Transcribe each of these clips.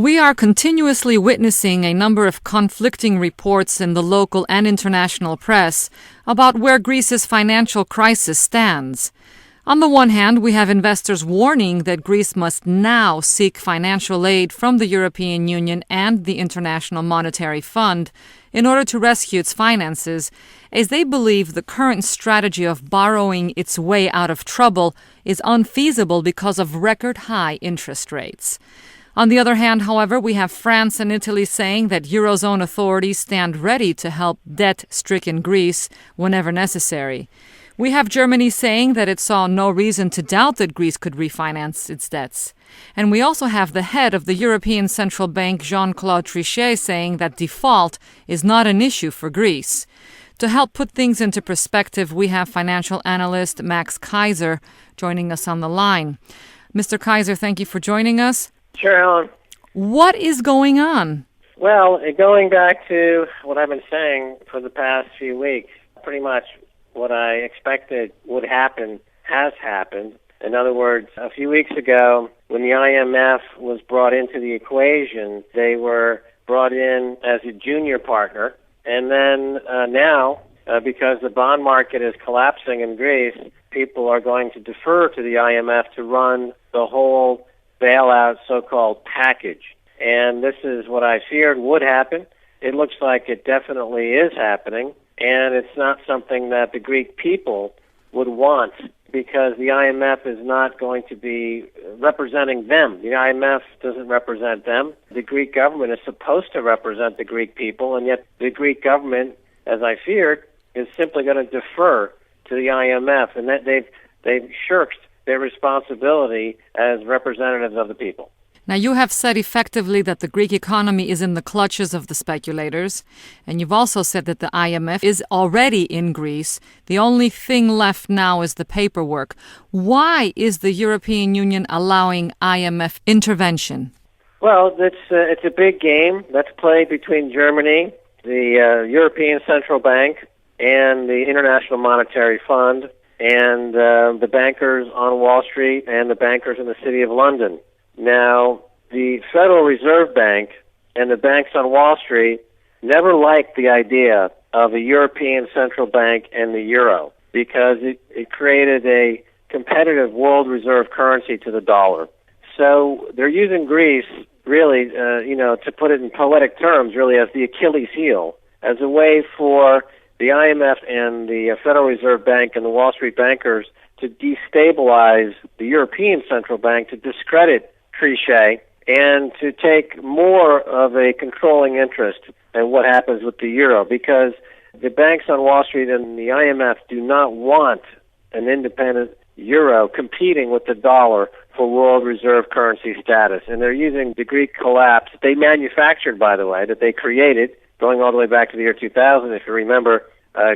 We are continuously witnessing a number of conflicting reports in the local and international press about where Greece's financial crisis stands. On the one hand, we have investors warning that Greece must now seek financial aid from the European Union and the International Monetary Fund in order to rescue its finances, as they believe the current strategy of borrowing its way out of trouble is unfeasible because of record-high interest rates. On the other hand, however, we have France and Italy saying that Eurozone authorities stand ready to help debt-stricken Greece whenever necessary. We have Germany saying that it saw no reason to doubt that Greece could refinance its debts. And we also have the head of the European Central Bank, Jean-Claude Trichet, saying that default is not an issue for Greece. To help put things into perspective, we have financial analyst Max Keiser joining us on the line. Mr. Keiser, thank you for joining us. Sure, Helen. What is going on? Well, going back to what I've been saying for the past few weeks, pretty much what I expected would happen has happened. In other words, a few weeks ago, when the IMF was brought into the equation, they were brought in as a junior partner. And then now, because the bond market is collapsing in Greece, people are going to defer to the IMF to run the whole bailout so-called package. And this is what I feared would happen. It looks like it definitely is happening, and it's not something that the Greek people would want because the IMF is not going to be representing them. The IMF doesn't represent them. The Greek government is supposed to represent the Greek people, and yet the Greek government, as I feared, is simply going to defer to the IMF, and that they've shirked their responsibility as representatives of the people. Now, you have said effectively that the Greek economy is in the clutches of the speculators, and you've also said that the IMF is already in Greece. The only thing left now is the paperwork. Why is the European Union allowing IMF intervention? Well, it's a big game that's played between Germany, the European Central Bank, and the International Monetary Fund, and the bankers on Wall Street and the bankers in the City of London. Now, the Federal Reserve Bank and the banks on Wall Street never liked the idea of a European Central Bank and the euro because it created a competitive world reserve currency to the dollar. So they're using Greece, really, to put it in poetic terms, really as the Achilles heel, as a way for the IMF and the Federal Reserve Bank and the Wall Street bankers to destabilize the European Central Bank, to discredit Trichet, and to take more of a controlling interest in what happens with the euro, because the banks on Wall Street and the IMF do not want an independent euro competing with the dollar for world reserve currency status. And they're using the Greek collapse they manufactured, by the way, that they created, going all the way back to the year 2000. If you remember,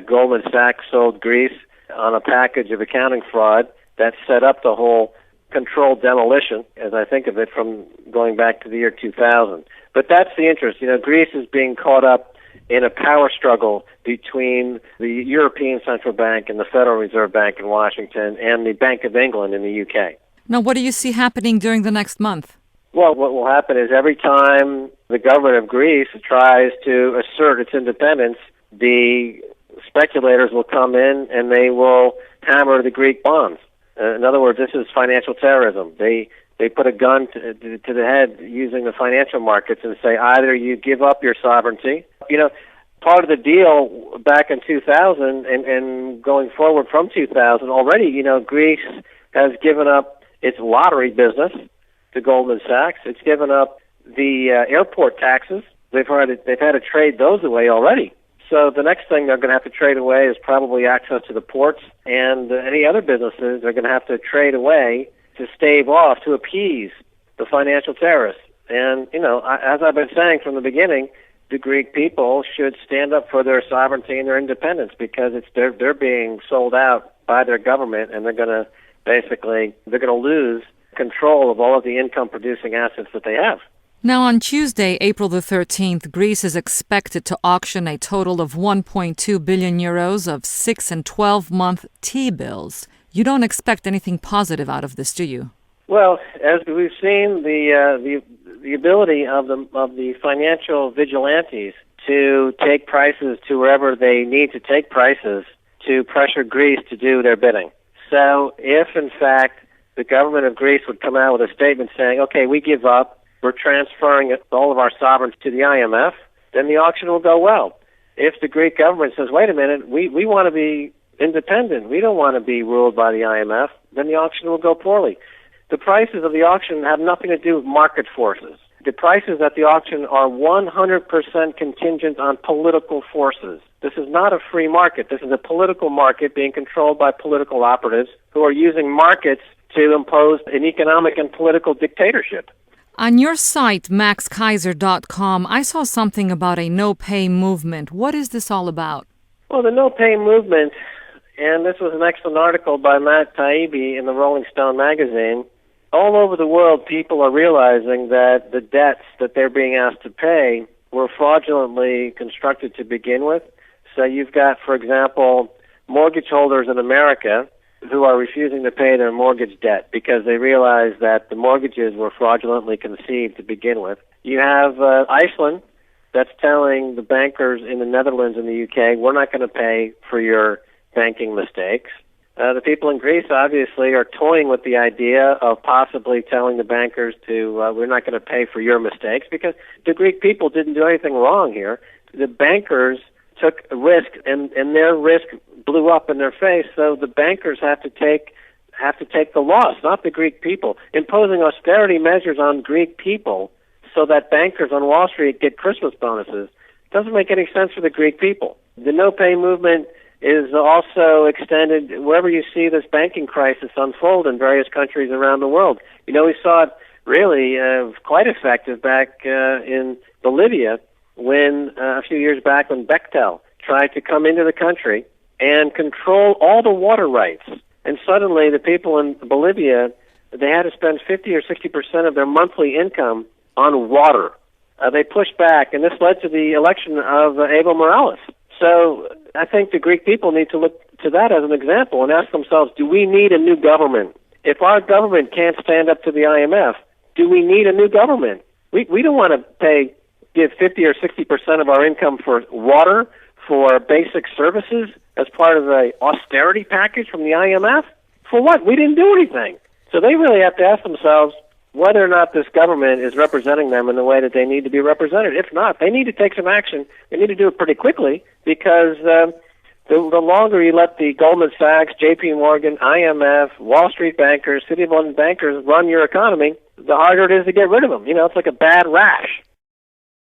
Goldman Sachs sold Greece on a package of accounting fraud that set up the whole controlled demolition, as I think of it, from going back to the year 2000. But that's the interest. Greece is being caught up in a power struggle between the European Central Bank and the Federal Reserve Bank in Washington and the Bank of England in the UK. Now, what do you see happening during the next month? Well, what will happen is every time the government of Greece tries to assert its independence, the speculators will come in and they will hammer the Greek bonds. In other words, this is financial terrorism. They put a gun to the head using the financial markets and say either you give up your sovereignty. Part of the deal back in 2000 and going forward from 2000 already, Greece has given up its lottery business to Goldman Sachs. It's given up the airport taxes. They've had to trade those away already. So the next thing they're going to have to trade away is probably access to the ports, and any other businesses they're going to have to trade away to stave off, to appease the financial terrorists. And, as I've been saying from the beginning, the Greek people should stand up for their sovereignty and their independence because they're being sold out by their government, and they're going to lose control of all of the income-producing assets that they have. Now, on Tuesday, April the 13th, Greece is expected to auction a total of 1.2 billion euros of 6- and 12-month T-bills. You don't expect anything positive out of this, do you? Well, as we've seen, the the ability of the financial vigilantes to take prices to wherever they need to take prices to pressure Greece to do their bidding. So if, in fact, the government of Greece would come out with a statement saying, okay, we give up, we're transferring all of our sovereigns to the IMF, then the auction will go well. If the Greek government says, wait a minute, we want to be independent, we don't want to be ruled by the IMF, then the auction will go poorly. The prices of the auction have nothing to do with market forces. The prices at the auction are 100% contingent on political forces. This is not a free market. This is a political market being controlled by political operatives who are using markets to impose an economic and political dictatorship. On your site, maxkeiser.com, I saw something about a no-pay movement. What is this all about? Well, the no-pay movement, and this was an excellent article by Matt Taibbi in the Rolling Stone magazine, all over the world people are realizing that the debts that they're being asked to pay were fraudulently constructed to begin with. So you've got, for example, mortgage holders in America who are refusing to pay their mortgage debt because they realize that the mortgages were fraudulently conceived to begin with. You have Iceland that's telling the bankers in the Netherlands and the UK, we're not going to pay for your banking mistakes. The people in Greece obviously are toying with the idea of possibly telling the bankers to, we're not going to pay for your mistakes, because the Greek people didn't do anything wrong here. The bankers took a risk, and their risk blew up in their face, so the bankers have to take the loss, not the Greek people. Imposing austerity measures on Greek people so that bankers on Wall Street get Christmas bonuses doesn't make any sense for the Greek people. The no-pay movement is also extended wherever you see this banking crisis unfold in various countries around the world. You know, we saw it really quite effective back in Bolivia when a few years back when Bechtel tried to come into the country and control all the water rights. And suddenly the people in Bolivia, they had to spend 50 or 60% of their monthly income on water. They pushed back, and this led to the election of Evo Morales. So I think the Greek people need to look to that as an example and ask themselves, do we need a new government? If our government can't stand up to the IMF, do we need a new government? We don't want to give 50 or 60% of our income for water, for basic services as part of an austerity package from the IMF. For what? We didn't do anything. So they really have to ask themselves whether or not this government is representing them in the way that they need to be represented. If not, they need to take some action. They need to do it pretty quickly, because the longer you let the Goldman Sachs, J.P. Morgan, IMF, Wall Street bankers, City of London bankers run your economy, the harder it is to get rid of them. You know, it's like a bad rash.